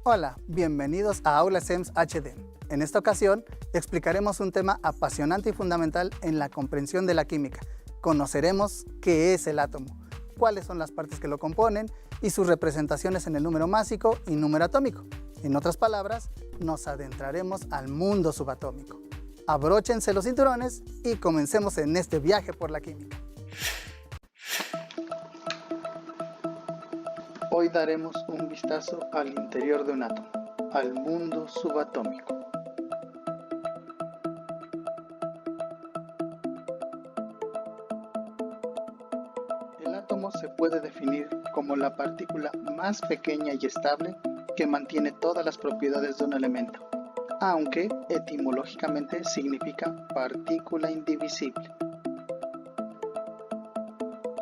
Hola, bienvenidos a Aula SEMS HD. En esta ocasión explicaremos un tema apasionante y fundamental en la comprensión de la química. Conoceremos qué es el átomo, cuáles son las partes que lo componen y sus representaciones en el número másico y número atómico. En otras palabras, nos adentraremos al mundo subatómico. Abróchense los cinturones y comencemos en este viaje por la química. Hoy daremos un vistazo al interior de un átomo, al mundo subatómico. El átomo se puede definir como la partícula más pequeña y estable que mantiene todas las propiedades de un elemento, aunque etimológicamente significa partícula indivisible.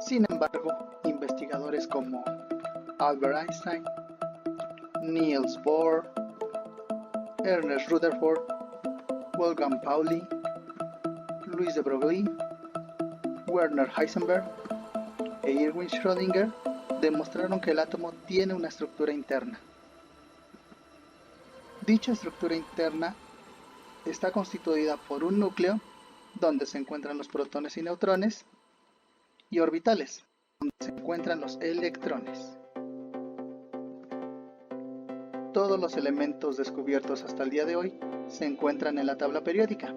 Sin embargo, investigadores como Albert Einstein, Niels Bohr, Ernest Rutherford, Wolfgang Pauli, Louis de Broglie, Werner Heisenberg e Erwin Schrödinger demostraron que el átomo tiene una estructura interna. Dicha estructura interna está constituida por un núcleo donde se encuentran los protones y neutrones y orbitales donde se encuentran los electrones. Todos los elementos descubiertos hasta el día de hoy se encuentran en la tabla periódica,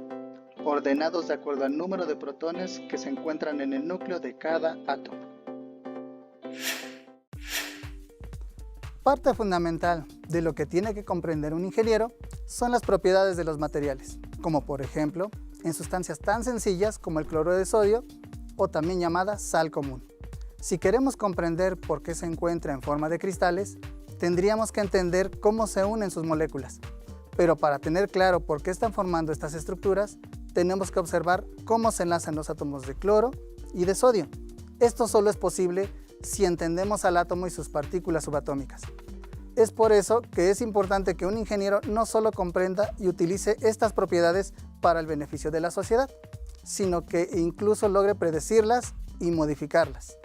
ordenados de acuerdo al número de protones que se encuentran en el núcleo de cada átomo. Parte fundamental de lo que tiene que comprender un ingeniero son las propiedades de los materiales, como por ejemplo en sustancias tan sencillas como el cloruro de sodio o también llamada sal común. Si queremos comprender por qué se encuentra en forma de cristales, tendríamos que entender cómo se unen sus moléculas. Pero para tener claro por qué están formando estas estructuras, tenemos que observar cómo se enlazan los átomos de cloro y de sodio. Esto solo es posible si entendemos al átomo y sus partículas subatómicas. Es por eso que es importante que un ingeniero no solo comprenda y utilice estas propiedades para el beneficio de la sociedad, sino que incluso logre predecirlas y modificarlas.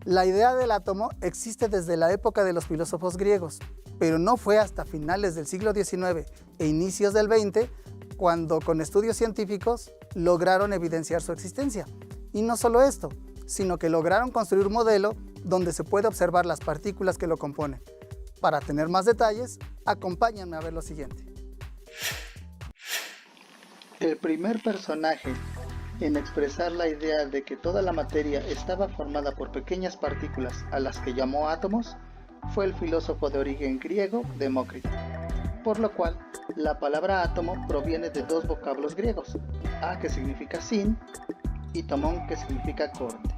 La idea del átomo existe desde la época de los filósofos griegos, pero no fue hasta finales del siglo XIX e inicios del XX cuando con estudios científicos lograron evidenciar su existencia. Y no solo esto, sino que lograron construir un modelo donde se puede observar las partículas que lo componen. Para tener más detalles, acompáñenme a ver lo siguiente. El primer personaje en expresar la idea de que toda la materia estaba formada por pequeñas partículas a las que llamó átomos fue el filósofo de origen griego Demócrito, por lo cual la palabra átomo proviene de dos vocablos griegos, a que significa sin y tomón que significa corte.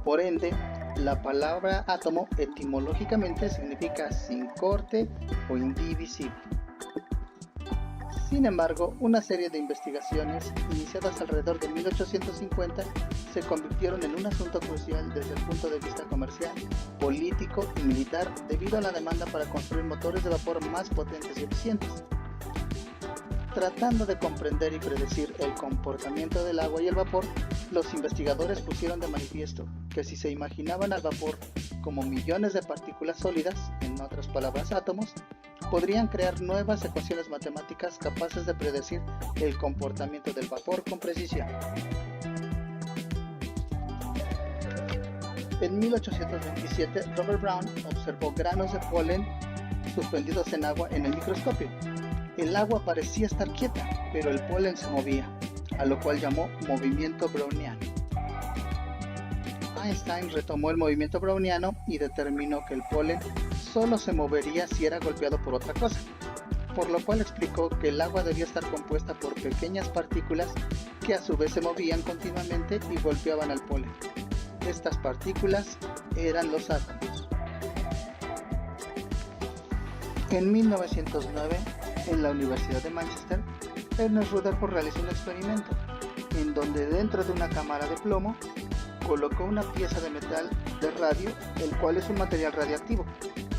Por ende, la palabra átomo etimológicamente significa sin corte o indivisible. Sin embargo, una serie de investigaciones iniciadas alrededor de 1850 se convirtieron en un asunto crucial desde el punto de vista comercial, político y militar debido a la demanda para construir motores de vapor más potentes y eficientes. Tratando de comprender y predecir el comportamiento del agua y el vapor, los investigadores pusieron de manifiesto que si se imaginaban al vapor como millones de partículas sólidas, en otras palabras átomos, podrían crear nuevas ecuaciones matemáticas capaces de predecir el comportamiento del vapor con precisión. En 1827, Robert Brown observó granos de polen suspendidos en agua en el microscopio. El agua parecía estar quieta, pero el polen se movía, a lo cual llamó movimiento browniano. Einstein retomó el movimiento browniano y determinó que el polen solo se movería si era golpeado por otra cosa, por lo cual explicó que el agua debía estar compuesta por pequeñas partículas que a su vez se movían continuamente y golpeaban al polen. Estas partículas eran los átomos. En 1909, en la Universidad de Manchester, Ernest Rutherford realizó un experimento en donde dentro de una cámara de plomo colocó una pieza de metal de radio, el cual es un material radiactivo,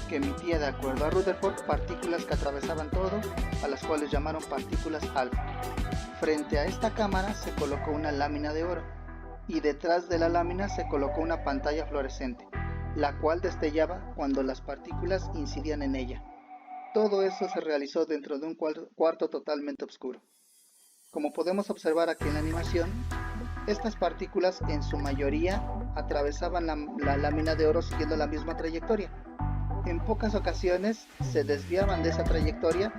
que emitía, de acuerdo a Rutherford, partículas que atravesaban todo, a las cuales llamaron partículas alfa. Frente a esta cámara se colocó una lámina de oro, y detrás de la lámina se colocó una pantalla fluorescente, la cual destellaba cuando las partículas incidían en ella. Todo eso se realizó dentro de un cuarto totalmente oscuro. Como podemos observar aquí en la animación, estas partículas en su mayoría atravesaban la lámina de oro siguiendo la misma trayectoria. En pocas ocasiones se desviaban de esa trayectoria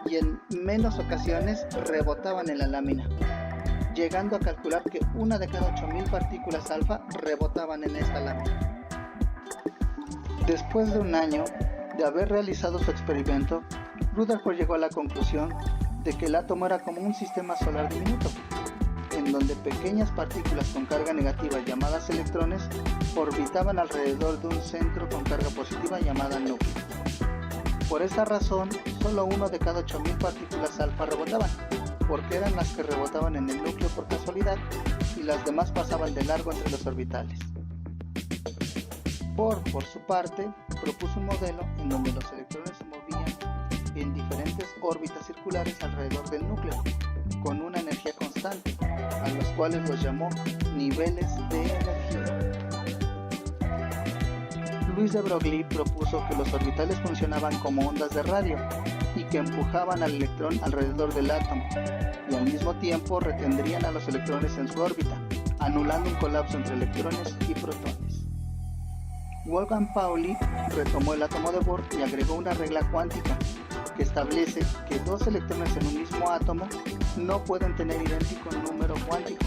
y en menos ocasiones rebotaban en la lámina, llegando a calcular que una de cada 8000 partículas alfa rebotaban en esta lámina. Después de un año de haber realizado su experimento, Rutherford llegó a la conclusión de que el átomo era como un sistema solar diminuto, en donde pequeñas partículas con carga negativa llamadas electrones orbitaban alrededor de un centro con carga positiva llamada núcleo. Por esta razón, solo uno de cada 8000 partículas alfa rebotaban, porque eran las que rebotaban en el núcleo por casualidad y las demás pasaban de largo entre los orbitales. Por su parte, propuso un modelo en donde los electrones se movían en diferentes órbitas circulares alrededor del núcleo, con una energía constante, a los cuales los llamó niveles de energía. Louis de Broglie propuso que los orbitales funcionaban como ondas de radio y que empujaban al electrón alrededor del átomo y al mismo tiempo retendrían a los electrones en su órbita, anulando un colapso entre electrones y protones. Wolfgang Pauli retomó el átomo de Bohr y agregó una regla cuántica que establece que dos electrones en un mismo átomo no pueden tener idéntico número cuántico,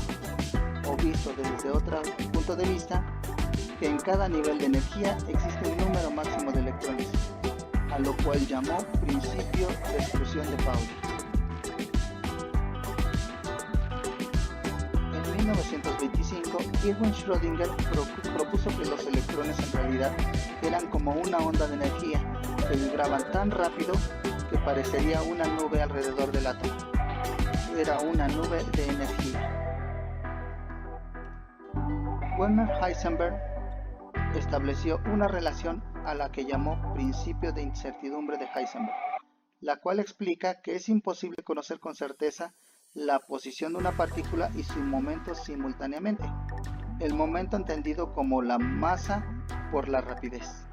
o visto desde otro punto de vista, que en cada nivel de energía existe un número máximo de electrones, a lo cual llamó principio de exclusión de Pauli. En 1925, Erwin Schrödinger propuso que los electrones en realidad eran como una onda de energía que vibraban tan rápido que parecería una nube alrededor del átomo. Era una nube de energía. Werner Heisenberg estableció una relación a la que llamó principio de incertidumbre de Heisenberg, la cual explica que es imposible conocer con certeza la posición de una partícula y su momento simultáneamente, el momento entendido como la masa por la rapidez.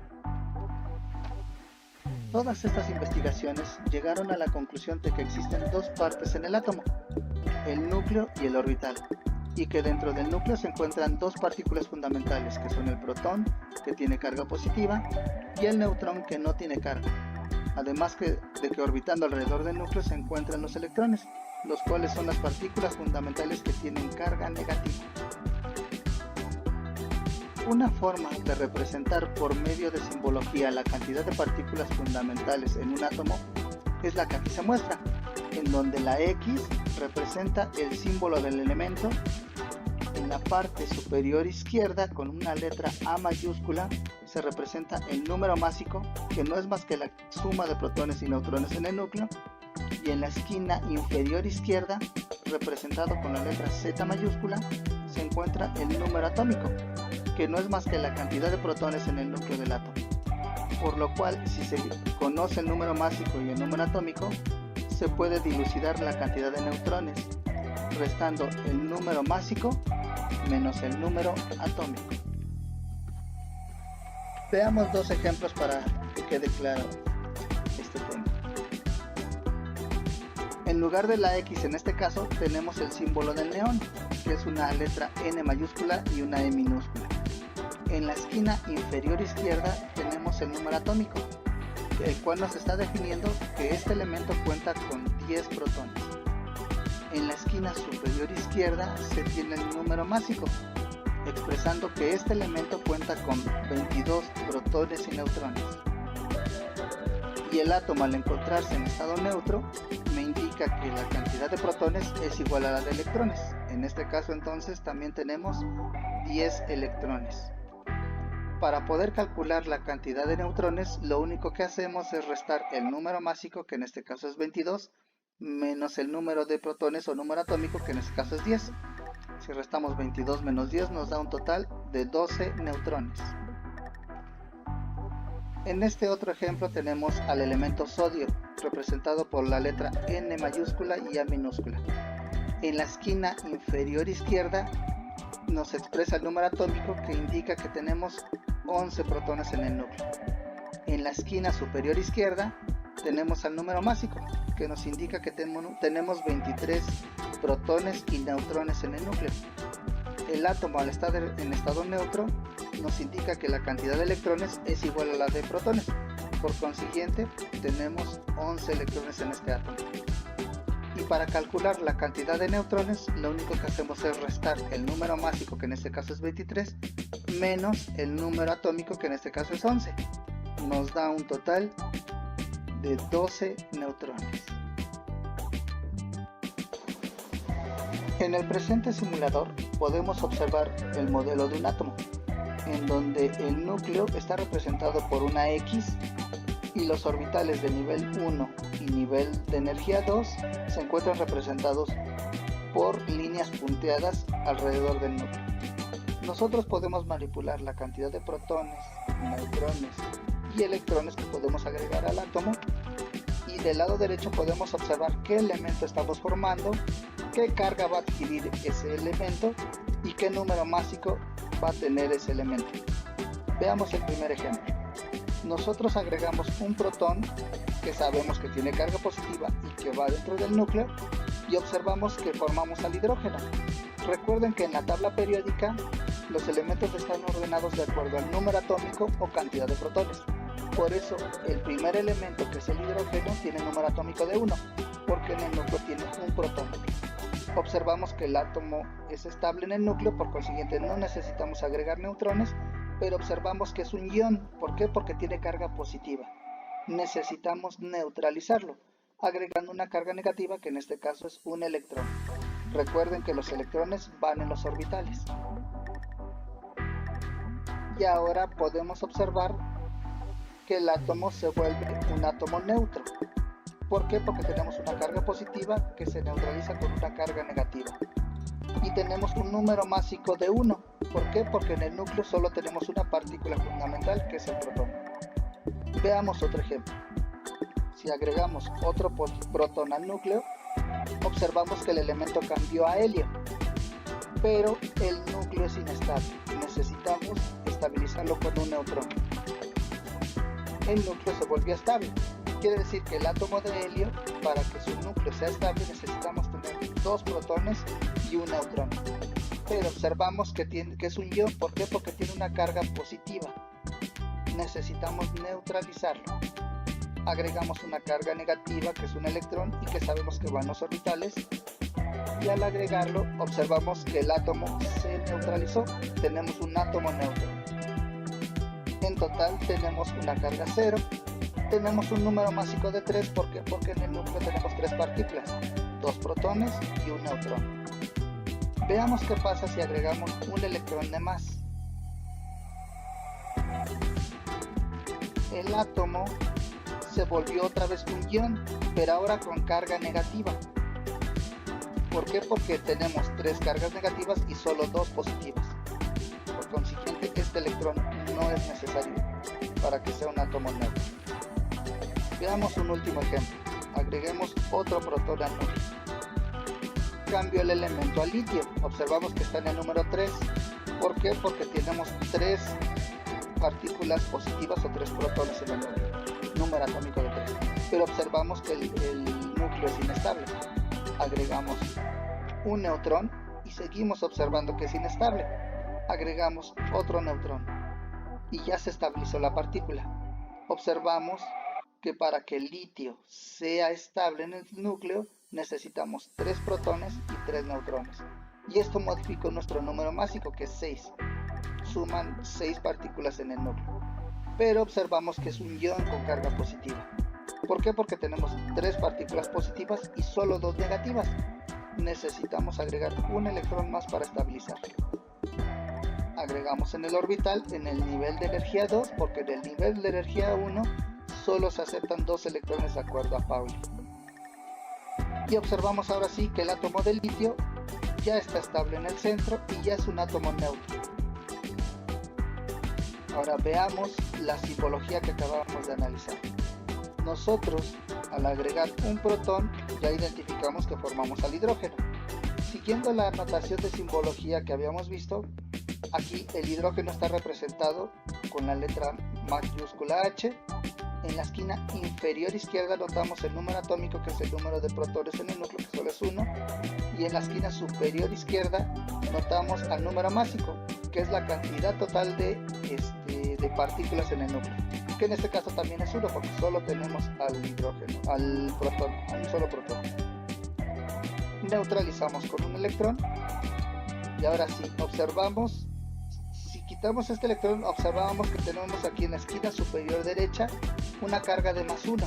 Todas estas investigaciones llegaron a la conclusión de que existen dos partes en el átomo, el núcleo y el orbital, y que dentro del núcleo se encuentran dos partículas fundamentales, que son el protón, que tiene carga positiva, y el neutrón, que no tiene carga. Además de que orbitando alrededor del núcleo se encuentran los electrones, los cuales son las partículas fundamentales que tienen carga negativa. Una forma de representar por medio de simbología la cantidad de partículas fundamentales en un átomo es la que aquí se muestra, en donde la X representa el símbolo del elemento. En la parte superior izquierda, con una letra A mayúscula, se representa el número másico, que no es más que la suma de protones y neutrones en el núcleo, y en la esquina inferior izquierda, representado con la letra Z mayúscula, se encuentra el número atómico, que no es más que la cantidad de protones en el núcleo del átomo. Por lo cual, si se conoce el número másico y el número atómico, se puede dilucidar la cantidad de neutrones, restando el número másico menos el número atómico. Veamos dos ejemplos para que quede claro este tema. En lugar de la X en este caso tenemos el símbolo del neón, que es una letra N mayúscula y una E minúscula. En la esquina inferior izquierda tenemos el número atómico, el cual nos está definiendo que este elemento cuenta con 10 protones. En la esquina superior izquierda se tiene el número másico, expresando que este elemento cuenta con 22 protones y neutrones. Y el átomo, al encontrarse en estado neutro, me indica que la cantidad de protones es igual a la de electrones. En este caso entonces también tenemos 10 electrones. Para poder calcular la cantidad de neutrones, lo único que hacemos es restar el número másico, que en este caso es 22, menos el número de protones o número atómico, que en este caso es 10. Si restamos 22 menos 10 nos da un total de 12 neutrones. En este otro ejemplo tenemos al elemento sodio, representado por la letra N mayúscula y A minúscula. En la esquina inferior izquierda nos expresa el número atómico que indica que tenemos 11 protones en el núcleo. En la esquina superior izquierda tenemos al número másico, que nos indica que tenemos 23 protones y neutrones en el núcleo. El átomo al estar en estado neutro nos indica que la cantidad de electrones es igual a la de protones. Por consiguiente, tenemos 11 electrones en este átomo. Y para calcular la cantidad de neutrones, lo único que hacemos es restar el número másico, que en este caso es 23, menos el número atómico, que en este caso es 11. Nos da un total de 12 neutrones. En el presente simulador podemos observar el modelo de un átomo, en donde el núcleo está representado por una X y los orbitales de nivel 1 y nivel de energía 2 se encuentran representados por líneas punteadas alrededor del núcleo. Nosotros podemos manipular la cantidad de protones, neutrones y electrones que podemos agregar al átomo, y del lado derecho podemos observar qué elemento estamos formando, qué carga va a adquirir ese elemento y qué número másico va a tener ese elemento. Veamos el primer ejemplo. Nosotros agregamos un protón que sabemos que tiene carga positiva y que va dentro del núcleo, y observamos que formamos al hidrógeno. Recuerden que en la tabla periódica los elementos están ordenados de acuerdo al número atómico o cantidad de protones. Por eso el primer elemento, que es el hidrógeno, tiene número atómico de 1, porque en el núcleo tiene un protón. Observamos que el átomo es estable en el núcleo, por consiguiente no necesitamos agregar neutrones, pero observamos que es un ion. ¿Por qué? Porque tiene carga positiva. Necesitamos neutralizarlo, agregando una carga negativa, que en este caso es un electrón. Recuerden que los electrones van en los orbitales. Y ahora podemos observar que el átomo se vuelve un átomo neutro. ¿Por qué? Porque tenemos una carga positiva que se neutraliza con una carga negativa. Y tenemos un número másico de 1. ¿Por qué? Porque en el núcleo solo tenemos una partícula fundamental, que es el protón. Veamos otro ejemplo. Si agregamos otro protón al núcleo, observamos que el elemento cambió a helio, pero el núcleo es inestable. Necesitamos estabilizarlo con un neutrón. El núcleo se volvió estable. Quiere decir que el átomo de helio, para que su núcleo sea estable, necesitamos tener 2 protones y un neutrón. Pero observamos que es un ion. ¿Por qué? Porque tiene una carga positiva. Necesitamos neutralizarlo. Agregamos una carga negativa, que es un electrón, y que sabemos que va en los orbitales. Y al agregarlo, observamos que el átomo se neutralizó. Tenemos un átomo neutro. En total tenemos una carga 0. Tenemos un número másico de 3. ¿Por qué? Porque en el núcleo tenemos 3 partículas, 2 protones y un neutrón. Veamos qué pasa si agregamos un electrón de más. El átomo se volvió otra vez un ion, pero ahora con carga negativa. ¿Por qué? Porque tenemos 3 cargas negativas y solo 2 positivas. Por consiguiente, este electrón no es necesario para que sea un átomo neutro. Veamos un último ejemplo. Agreguemos otro protón al núcleo. Cambio el elemento al litio. Observamos que está en el número 3. ¿Por qué? Porque tenemos 3 partículas positivas o 3 protones en el núcleo. Número atómico de 3. Pero observamos que el núcleo es inestable. Agregamos un neutrón y seguimos observando que es inestable. Agregamos otro neutrón y ya se estabilizó la partícula. Observamos que para que el litio sea estable en el núcleo necesitamos 3 protones y 3 neutrones. Y esto modificó nuestro número másico, que es 6. Suman 6 partículas en el núcleo. Pero observamos que es un ion con carga positiva. ¿Por qué? Porque tenemos 3 partículas positivas y solo 2 negativas. Necesitamos agregar un electrón más para estabilizarlo. Agregamos en el orbital en el nivel de energía 2, porque en el nivel de energía 1 solo se aceptan 2 electrones de acuerdo a Pauli. Y observamos ahora sí que el átomo del litio ya está estable en el centro y ya es un átomo neutro. Ahora veamos la simbología que acabamos de analizar. Nosotros, al agregar un protón, ya identificamos que formamos al hidrógeno. Siguiendo la notación de simbología que habíamos visto, aquí el hidrógeno está representado con la letra mayúscula H. En la esquina inferior izquierda notamos el número atómico, que es el número de protones en el núcleo, que solo es 1. Y en la esquina superior izquierda notamos al número másico, que es la cantidad total de partículas en el núcleo, que en este caso también es 1, porque solo tenemos al hidrógeno, al protón, a un solo protón. Neutralizamos con un electrón y ahora sí, observamos, si quitamos este electrón, observamos que tenemos aquí en la esquina superior derecha una carga de +1.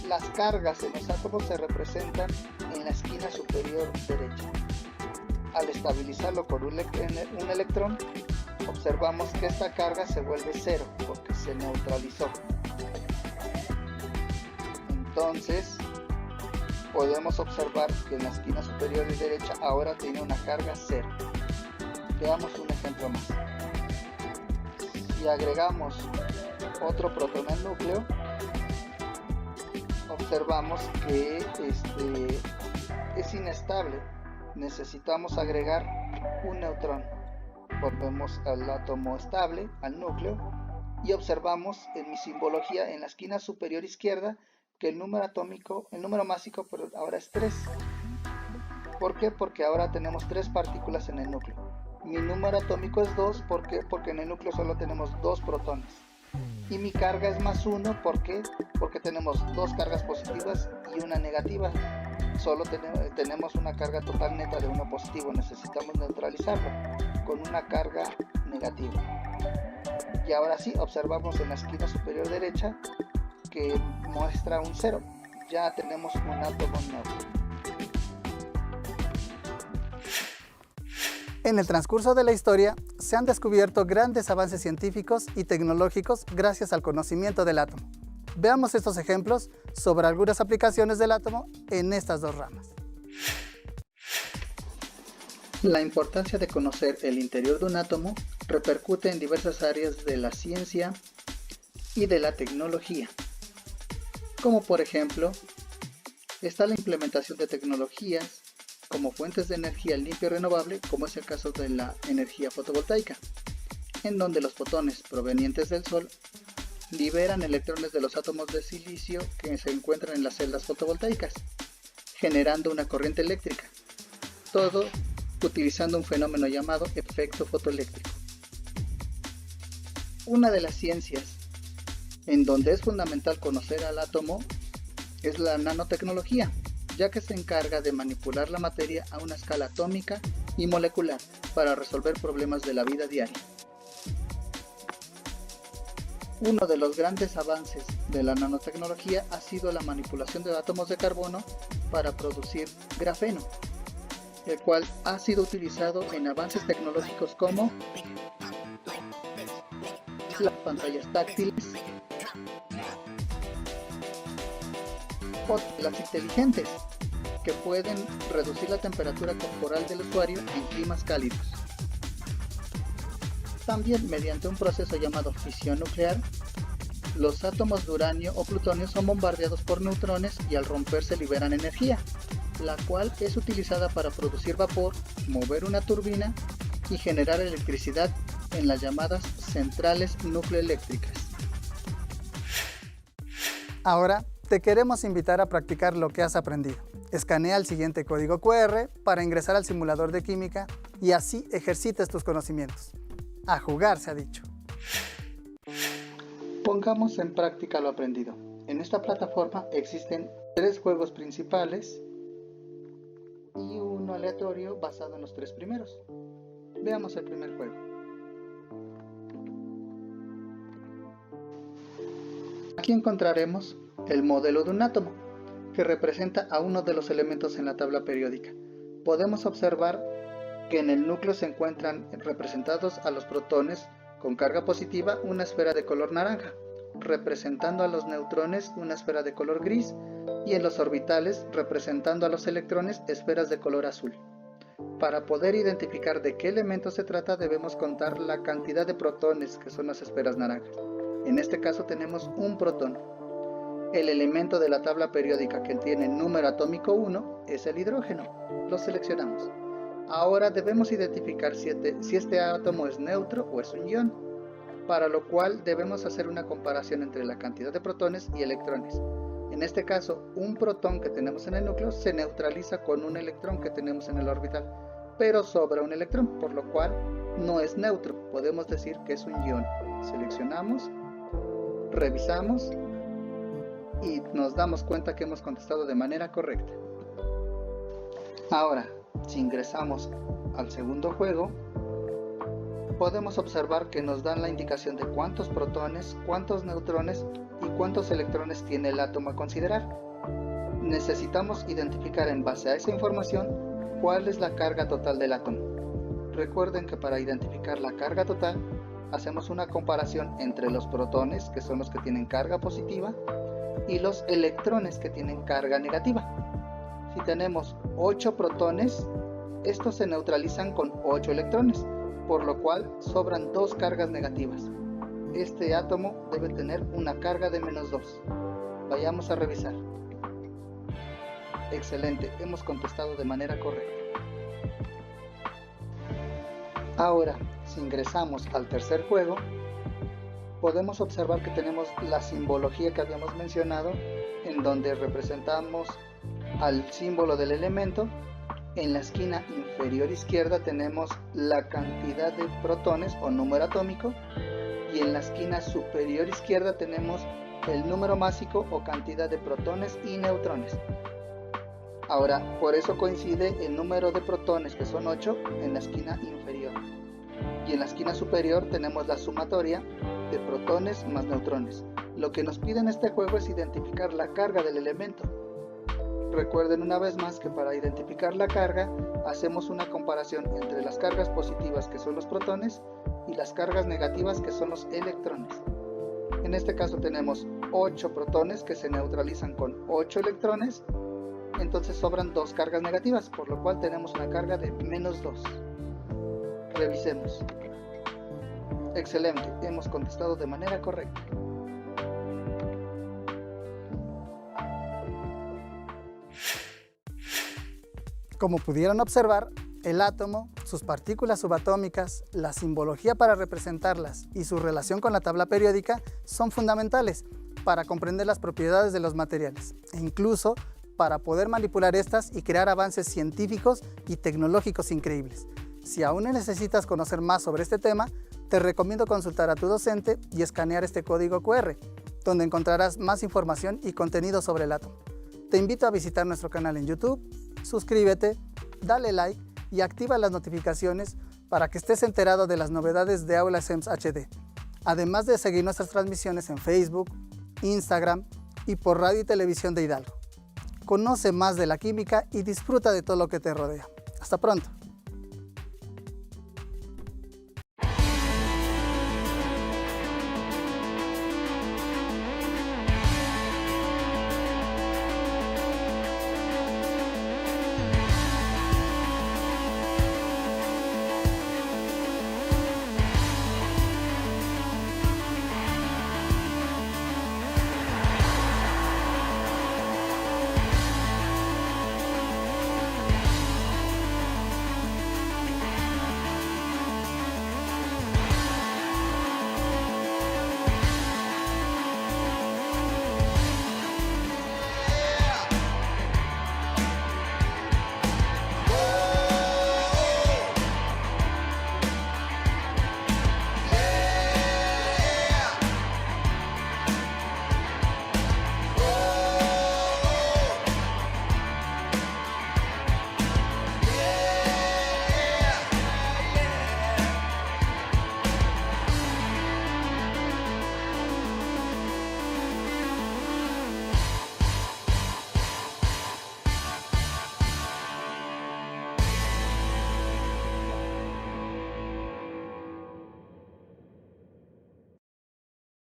Las cargas en los átomos se representan en la esquina superior derecha. Al estabilizarlo con un electrón, observamos que esta carga se vuelve 0 porque se neutralizó. Entonces podemos observar que en la esquina superior derecha ahora tiene una carga 0. Veamos un ejemplo más. Si agregamos otro protón al núcleo, observamos que es inestable. Necesitamos agregar un neutrón. Volvemos al átomo estable, al núcleo, y observamos en mi simbología en la esquina superior izquierda que el número másico ahora es 3. ¿Por qué? Porque ahora tenemos 3 partículas en el núcleo. Mi número atómico es 2, ¿por qué? Porque en el núcleo solo tenemos 2 protones. Y mi carga es +1, ¿por qué? Porque tenemos 2 cargas positivas y una negativa. Solo tenemos una carga total neta de 1 positivo, necesitamos neutralizarlo con una carga negativa. Y ahora sí, observamos en la esquina superior derecha que muestra un 0. Ya tenemos un átomo neutro. En el transcurso de la historia se han descubierto grandes avances científicos y tecnológicos gracias al conocimiento del átomo. Veamos estos ejemplos sobre algunas aplicaciones del átomo en estas dos ramas. La importancia de conocer el interior de un átomo repercute en diversas áreas de la ciencia y de la tecnología, como por ejemplo, está la implementación de tecnologías como fuentes de energía limpia y renovable, como es el caso de la energía fotovoltaica, en donde los fotones provenientes del sol liberan electrones de los átomos de silicio que se encuentran en las celdas fotovoltaicas, generando una corriente eléctrica, todo utilizando un fenómeno llamado efecto fotoeléctrico. Una de las ciencias en donde es fundamental conocer al átomo es la nanotecnología, ya que se encarga de manipular la materia a una escala atómica y molecular para resolver problemas de la vida diaria. Uno de los grandes avances de la nanotecnología ha sido la manipulación de átomos de carbono para producir grafeno, el cual ha sido utilizado en avances tecnológicos como las pantallas táctiles o las inteligentes, que pueden reducir la temperatura corporal del usuario en climas cálidos. También mediante un proceso llamado fisión nuclear, los átomos de uranio o plutonio son bombardeados por neutrones y al romperse liberan energía, la cual es utilizada para producir vapor, mover una turbina y generar electricidad en las llamadas centrales nucleoeléctricas. Ahora te queremos invitar a practicar lo que has aprendido. Escanea el siguiente código QR para ingresar al simulador de química y así ejercites tus conocimientos. A jugar se ha dicho. Pongamos en práctica lo aprendido. En esta plataforma existen 3 juegos principales y uno aleatorio basado en los 3 primeros. Veamos el primer juego. Aquí encontraremos el modelo de un átomo, que representa a uno de los elementos en la tabla periódica. Podemos observar que en el núcleo se encuentran representados a los protones con carga positiva una esfera de color naranja, representando a los neutrones una esfera de color gris y en los orbitales representando a los electrones esferas de color azul. Para poder identificar de qué elemento se trata debemos contar la cantidad de protones que son las esferas naranjas. En este caso tenemos un protón. El elemento de la tabla periódica que tiene número atómico 1 es el hidrógeno. Lo seleccionamos. Ahora debemos identificar si este átomo es neutro o es un ion, para lo cual debemos hacer una comparación entre la cantidad de protones y electrones. En este caso, un protón que tenemos en el núcleo se neutraliza con un electrón que tenemos en el orbital, pero sobra un electrón, por lo cual no es neutro, podemos decir que es un ion. Seleccionamos, revisamos y nos damos cuenta que hemos contestado de manera correcta. Ahora, si ingresamos al segundo juego, podemos observar que nos dan la indicación de cuántos protones, cuántos neutrones y cuántos electrones tiene el átomo a considerar. Necesitamos identificar en base a esa información cuál es la carga total del átomo. Recuerden que para identificar la carga total, hacemos una comparación entre los protones, que son los que tienen carga positiva, y los electrones que tienen carga negativa. Si tenemos 8 protones, estos se neutralizan con 8 electrones, por lo cual sobran 2 cargas negativas. Este átomo debe tener una carga de -2. Vayamos a revisar. Excelente, hemos contestado de manera correcta. Ahora, si ingresamos al tercer juego, podemos observar que tenemos la simbología que habíamos mencionado, en donde representamos al símbolo del elemento. En la esquina inferior izquierda tenemos la cantidad de protones o número atómico, y en la esquina superior izquierda tenemos el número másico o cantidad de protones y neutrones. Ahora, por eso coincide el número de protones, que son 8, en la esquina inferior, y en la esquina superior tenemos la sumatoria de protones más neutrones. Lo que nos pide en este juego es identificar la carga del elemento. Recuerden una vez más que para identificar la carga hacemos una comparación entre las cargas positivas, que son los protones, y las cargas negativas, que son los electrones. En este caso tenemos 8 protones que se neutralizan con 8 electrones, entonces sobran 2 cargas negativas, por lo cual tenemos una carga de -2. Revisemos. Excelente, hemos contestado de manera correcta. Como pudieron observar, el átomo, sus partículas subatómicas, la simbología para representarlas y su relación con la tabla periódica son fundamentales para comprender las propiedades de los materiales e incluso para poder manipular estas y crear avances científicos y tecnológicos increíbles. Si aún necesitas conocer más sobre este tema, te recomiendo consultar a tu docente y escanear este código QR, donde encontrarás más información y contenido sobre el átomo. Te invito a visitar nuestro canal en YouTube, suscríbete, dale like y activa las notificaciones para que estés enterado de las novedades de Aula SEMS HD, además de seguir nuestras transmisiones en Facebook, Instagram y por radio y televisión de Hidalgo. Conoce más de la química y disfruta de todo lo que te rodea. Hasta pronto.